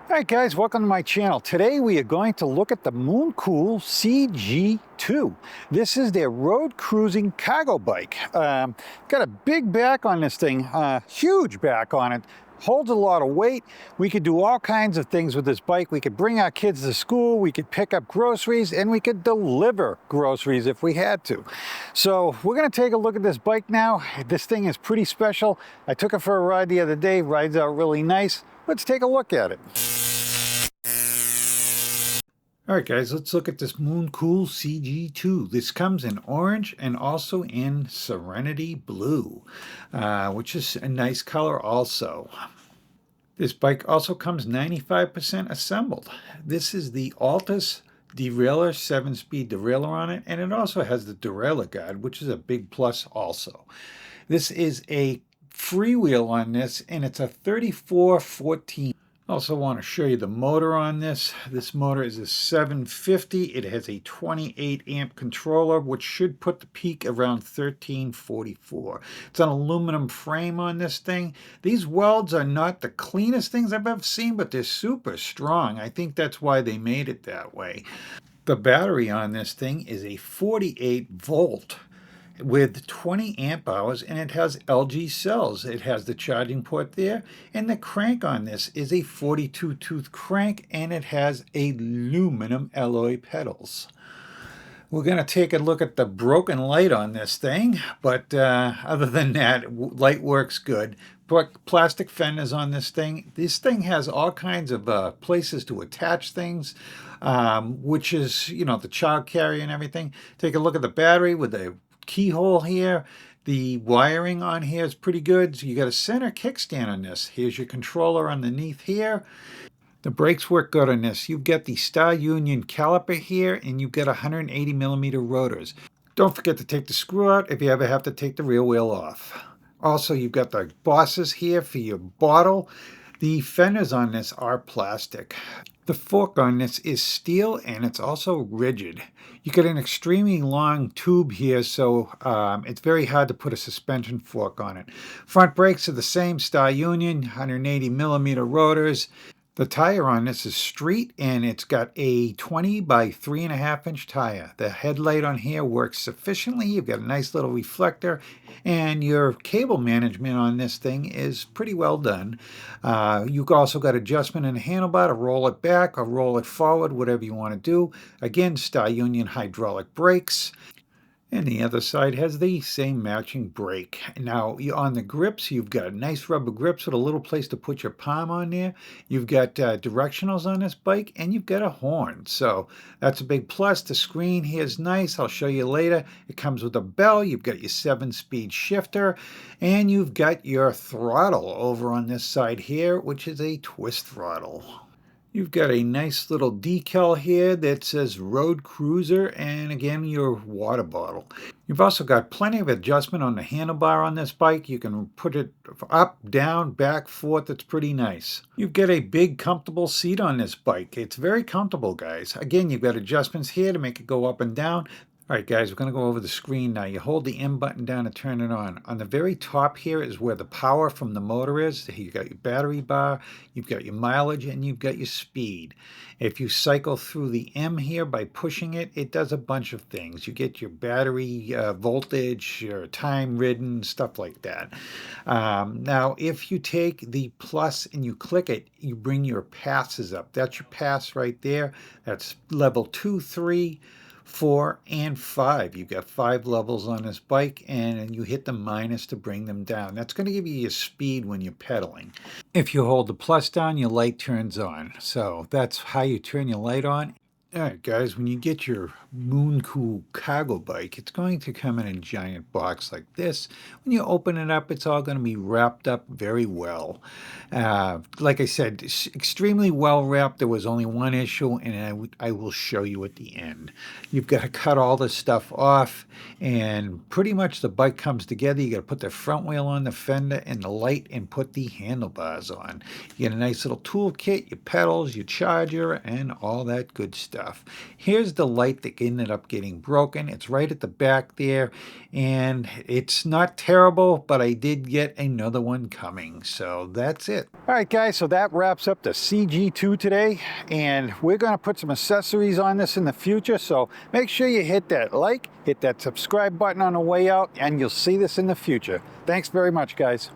All right, guys, welcome to my channel. Today we are going to look at the Mooncool CG2. This is their road cruising cargo bike. Got a big back on this thing, huge back on it. Holds a lot of weight. We could do all kinds of things with this bike. We could bring our kids to school, we could pick up groceries, and we could deliver groceries if we had to. So we're gonna take a look at this bike now. This thing is pretty special. I took it for a ride the other day, rides out really nice. Let's take a look at it. All right, guys, let's look at this Mooncool CG2. This comes in orange and also in Serenity Blue, which is a nice color also. This bike also comes 95% assembled. This is the Altus derailleur, 7-speed derailleur on it, and it also has the derailleur guide, which is a big plus also. This is a freewheel on this, and it's a 3414. Also want to show you the motor on this. This motor is a 750. It has a 28 amp controller, which should put the peak around 1344. It's an aluminum frame on this thing. These welds are not the cleanest things I've ever seen, but they're super strong. I think that's why they made it that way. The battery on this thing is a 48 volt with 20 amp hours, and it has LG cells. It has the charging port there, and the crank on this is a 42 tooth crank, and it has aluminum alloy pedals. We're going to take a look at the broken light on this thing, but other than that, light works good. Plastic fenders on this thing. This thing has all kinds of places to attach things, which is, you know, the child carrier and everything. Take a look at the battery with the keyhole here. The wiring on here is pretty good. So you got a center kickstand on this. Here's your controller underneath here. The brakes work good on this. You've got the Star Union caliper here, and you've got 180 millimeter rotors. Don't forget to take the screw out if you ever have to take the rear wheel off. Also, you've got the bosses here for your bottle. The fenders on this are plastic. The fork on this is steel, and it's also rigid. You get an extremely long tube here, so it's very hard to put a suspension fork on it. Front brakes are the same, Star Union, 180 millimeter rotors. The tire on this is street, and it's got a 20 by 3.5 inch tire. The headlight on here works sufficiently. You've got a nice little reflector, and your cable management on this thing is pretty well done. You've also got adjustment in the handlebar to roll it back or roll it forward, whatever you want to do. Again, Star Union hydraulic brakes. And the other side has the same matching brake. Now, on the grips, you've got nice rubber grips with a little place to put your palm on there. You've got directionals on this bike, and you've got a horn. So that's a big plus. The screen here is nice. I'll show you later. It comes with a bell. You've got your 7-speed shifter, and you've got your throttle over on this side here, which is a twist throttle. You've got a nice little decal here that says Road Cruiser, and again, your water bottle. You've also got plenty of adjustment on the handlebar on this bike. You can put it up, down, back, forth. It's pretty nice. You've got a big, comfortable seat on this bike. It's very comfortable, guys. Again, you've got adjustments here to make it go up and down. All right, guys, we're going to go over the screen now. You hold the M button down to turn it on. On the very top here is where the power from the motor is. You've got your battery bar, you've got your mileage, and you've got your speed. If you cycle through the M here by pushing it, it does a bunch of things. You get your battery voltage, your time ridden, stuff like that. Now, if you take the plus and you click it, you bring your passes up. That's your pass right there. That's level 2, 3, 4, and 5. You've got 5 levels on this bike, and you hit the minus to bring them down. That's going to give you your speed when you're pedaling. If you hold the plus down, your light turns on. So that's how you turn your light on. All right, guys, when you get your Mooncool cargo bike, it's going to come in a giant box like this. When you open it up, it's all going to be wrapped up very well. Like I said, extremely well wrapped. There was only one issue, and I will show you at the end. You've got to cut all this stuff off, and pretty much the bike comes together. You got to put the front wheel on, the fender, and the light, and put the handlebars on. You get a nice little tool kit, your pedals, your charger, and all that good stuff. stuff. Here's the light that ended up getting broken. It's right at the back there, and it's not terrible, but I did get another one coming, so that's it. All right, guys, so that wraps up the CG2 today, and we're going to put some accessories on this in the future, so make sure you hit that like, hit that subscribe button on the way out, and you'll see this in the future. Thanks very much, guys.